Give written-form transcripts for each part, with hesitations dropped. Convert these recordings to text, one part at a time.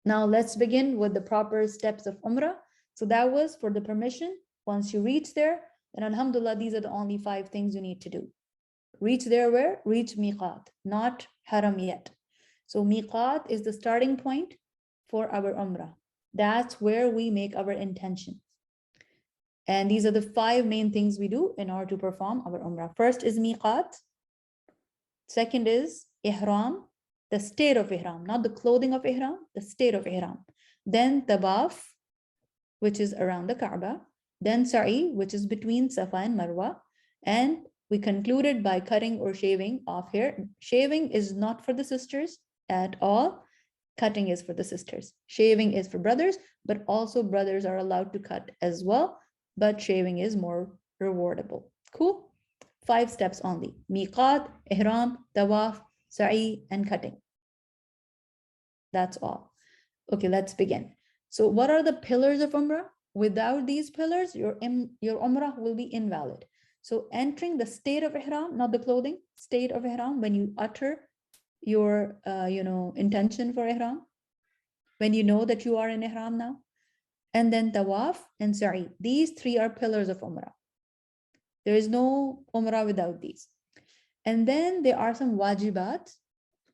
Now let's begin with the proper steps of Umrah. So that was for the permission. Once you reach there, then alhamdulillah, these are the only 5 things you need to do. Reach there where? Reach Meeqaat, not Haram yet. So Meeqaat is the starting point for our Umrah. That's where we make our intention. And these are the 5 main things we do in order to perform our Umrah. First is Meeqaat. Second is Ihraam, the state of Ihram, not the clothing of Ihram, the state of Ihram. Then Tawaf, which is around the Kaaba. Then Sa'i, which is between Safa and Marwa. And we concluded by cutting or shaving off hair. Shaving is not for the sisters at all. Cutting is for the sisters. Shaving is for brothers, but also brothers are allowed to cut as well. But shaving is more rewardable. Cool? 5 steps only. Meeqaat, Ihram, Tawaf, Sa'i, and cutting. That's all. Okay, let's begin. So what are the pillars of Umrah? Without these pillars, your Umrah will be invalid. So entering the state of Ihram, not the clothing, state of Ihram, when you utter your intention for Ihram, when you know that you are in Ihram now, and then Tawaf and Sa'i. These 3 are pillars of Umrah. There is no Umrah without these. And then there are some wajibat,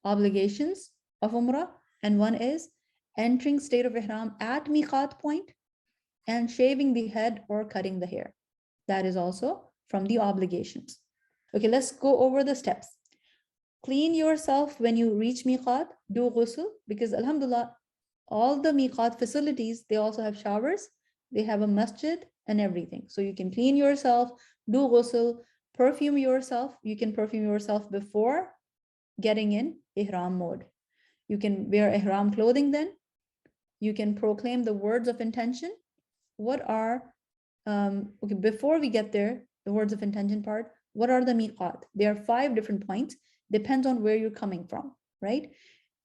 obligations of Umrah, and one is entering state of Ihram at Meeqaat point and shaving the head or cutting the hair. That is also from the obligations. Okay, let's go over the steps. Clean yourself when you reach Meeqaat, do ghusl, because alhamdulillah, all the Meeqaat facilities, they also have showers, they have a masjid and everything. So you can clean yourself, do ghusl, perfume yourself. You can perfume yourself before getting in Ihram mode. You can wear Ihram clothing then. You can proclaim the words of intention. What are, okay, before we get there, the words of intention part, what are the Meeqaat? There are 5 different points, depends on where you're coming from, right?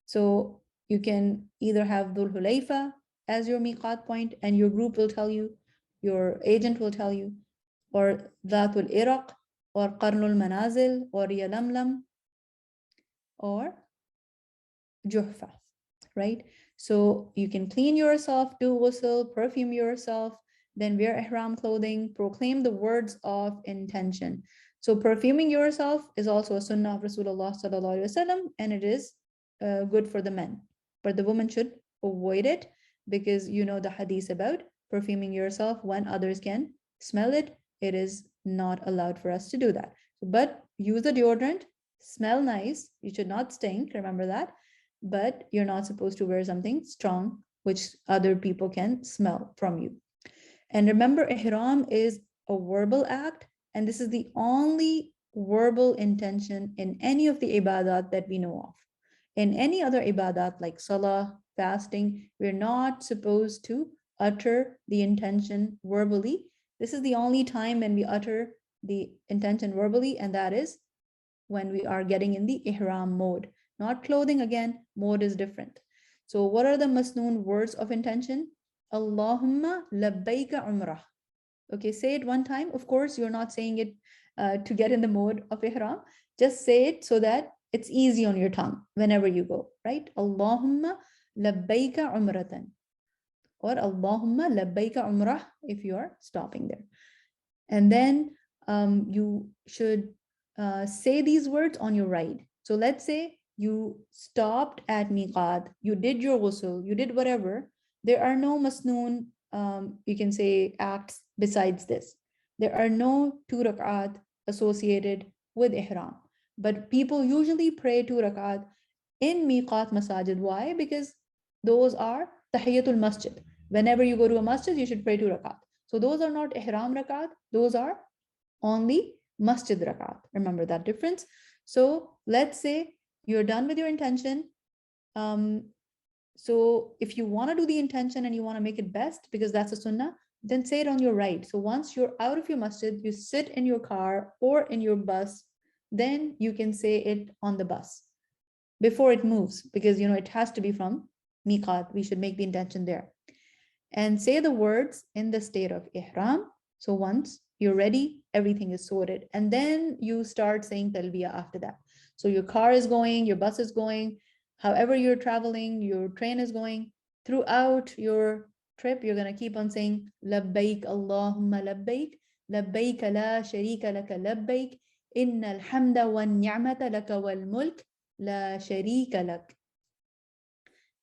So you can either have Dhul Hulayfa as your Meeqaat point, and your group will tell you, your agent will tell you, or Dhatul Iraq, or Qarnul Manazil, or Yalamlam, or Juhfa, right? So you can clean yourself, do ghusl, perfume yourself, then wear ihram clothing, proclaim the words of intention. So perfuming yourself is also a sunnah of Rasulullah sallallahu alaihi wasallam, and it is good for the men, but the woman should avoid it, because you know the hadith about perfuming yourself when others can smell it. It is not allowed for us to do that. But use the deodorant, smell nice. You should not stink, remember that. But you're not supposed to wear something strong which other people can smell from you. And remember, ihram is a verbal act, and this is the only verbal intention in any of the ibadat that we know of. In any other ibadat like salah, fasting, we're not supposed to utter the intention verbally. This is the only time when we utter the intention verbally, and that is when we are getting in the ihram mode. Not clothing, again, mode is different. So what are the masnoon words of intention? Allahumma labbaika umrah. Okay, say it one time. Of course, you're not saying it to get in the mode of ihram. Just say it so that it's easy on your tongue whenever you go, right? Allahumma labbaika umratan. Or Allahumma labbaika umrah if you are stopping there. And then you should say these words on your ride. So let's say you stopped at Meeqaat, you did your ghusl, you did whatever. There are no masnoon, you can say, acts besides this. There are no 2 rak'at associated with ihram. But people usually pray 2 rak'at in Meeqaat masajid. Why? Because those are tahiyatul masjid. Whenever you go to a masjid, you should pray 2 rak'at. So those are not ihram rak'at, those are only masjid rak'at. Remember that difference. So let's say you're done with your intention. So if you want to do the intention and you want to make it best, because that's a sunnah, then say it on your right. So once you're out of your masjid, you sit in your car or in your bus, then you can say it on the bus before it moves, because it has to be from Meeqaat. We should make the intention there. And say the words in the state of ihram. So once you're ready, everything is sorted. And then you start saying talbiyah after that. So your car is going, your bus is going, however you're traveling, your train is going, throughout your trip, you're going to keep on saying, Labbaik Allahumma labbaik, labbaik la sharika laka labbaik, inna alhamda wa ni'mata laka wal mulk, la sharika lak.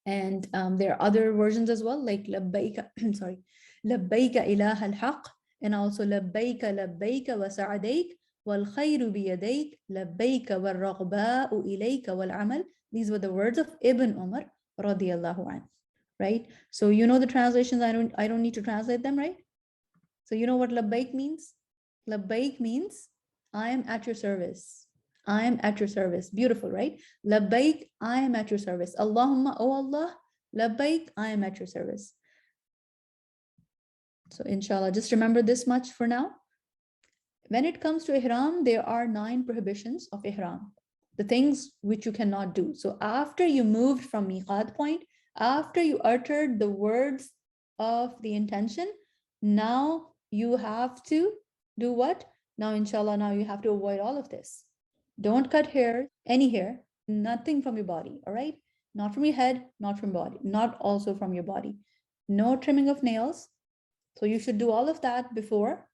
And there are other versions as well, like labbaika, sorry, labbaika ilaha al-haq, and also labbaika labbaika wa sa'adaik, wal khayru biyadaik, labbaika wal raghba'u ilayka wal amal. These were the words of Ibn Umar radiyallahu anhu, right? So you know the translations, I don't need to translate them, right? So you know what labbaik means? Labbaik means I am at your service. I am at your service. Beautiful, right? Labbaik, I am at your service. Allahumma, oh Allah, labbaik, I am at your service. So inshallah, just remember this much for now. When it comes to ihram, there are 9 prohibitions of ihram, the things which you cannot do. So after you moved from Meeqaat point, after you uttered the words of the intention, now you have to do what? Now, inshallah, now you have to avoid all of this. Don't cut hair, any hair, nothing from your body, all right? Not from your head, not from body, not also from your body. No trimming of nails. So you should do all of that before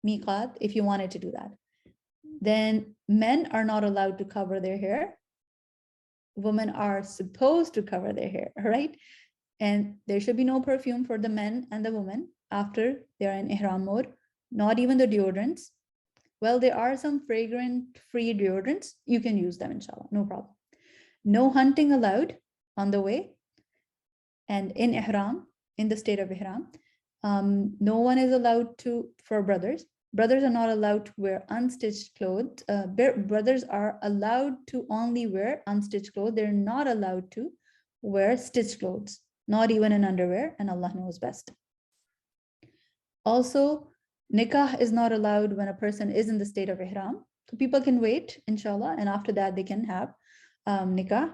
Meeqaat if you wanted to do that. Then men are not allowed to cover their hair. Women are supposed to cover their hair, all right? And there should be no perfume for the men and the women after they're in ihram mode, not even the deodorants. Well, there are some fragrant-free deodorants. You can use them, inshallah, no problem. No hunting allowed on the way. And in ihram, in the state of ihram, no one is allowed to, for brothers are not allowed to wear unstitched clothes. Brothers are allowed to only wear unstitched clothes. They're not allowed to wear stitched clothes, not even in underwear, and Allah knows best. Also, nikah is not allowed when a person is in the state of ihram. So people can wait, inshallah, and after that they can have nikah.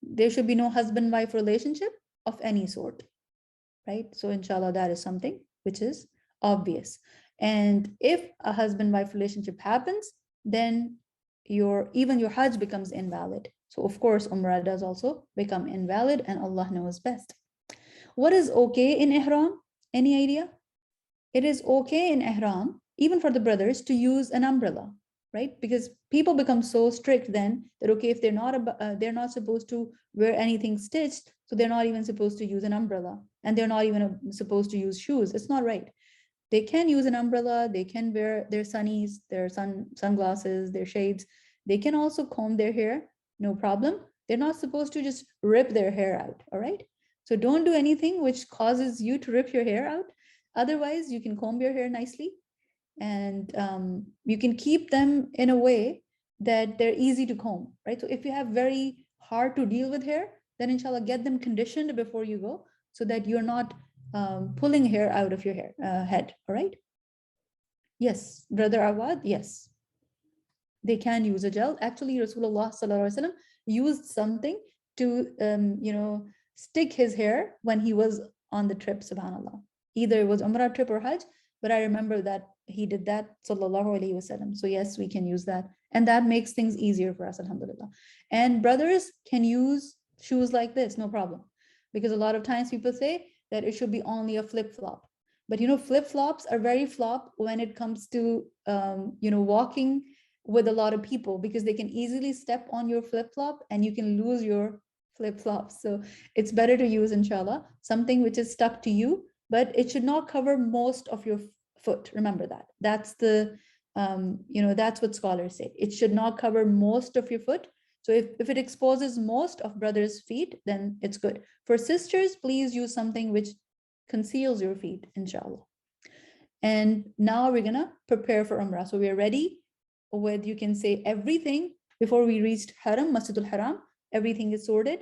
There should be no husband-wife relationship of any sort, right? So inshallah, that is something which is obvious. And if a husband-wife relationship happens, then even your hajj becomes invalid. So of course, umrah does also become invalid, and Allah knows best. What is okay in ihram? Any idea? It is okay in ihram, even for the brothers, to use an umbrella, right? Because people become so strict then that, okay, if they're not supposed to wear anything stitched, so they're not even supposed to use an umbrella, and they're not even supposed to use shoes. It's not right. They can use an umbrella, they can wear their sunnies, their sunglasses, their shades. They can also comb their hair, no problem. They're not supposed to just rip their hair out, all right? So don't do anything which causes you to rip your hair out. Otherwise, you can comb your hair nicely, and you can keep them in a way that they're easy to comb, right? So if you have very hard to deal with hair, then inshallah, get them conditioned before you go so that you're not pulling hair out of your head, all right? Yes, Brother Awad, yes. They can use a gel. Actually, Rasulullah sallallahu alaihi wasallam used something to, stick his hair when he was on the trip, subhanAllah. Either it was Umrah trip or Hajj, but I remember that he did that, sallallahu alaihi wasallam. So yes, we can use that. And that makes things easier for us, alhamdulillah. And brothers can use shoes like this, no problem. Because a lot of times people say that it should be only a flip-flop. But flip-flops are very flop when it comes to walking with a lot of people, because they can easily step on your flip-flop and you can lose your flip-flops. So it's better to use, inshallah, something which is stuck to you, but it should not cover most of your foot. Remember that. That's the, that's what scholars say. It should not cover most of your foot. So if it exposes most of brothers' feet, then it's good. For sisters, please use something which conceals your feet, inshallah. And now we're gonna prepare for Umrah. So we're ready with, you can say, everything. Before we reached Haram, Masjidul Haram, everything is sorted.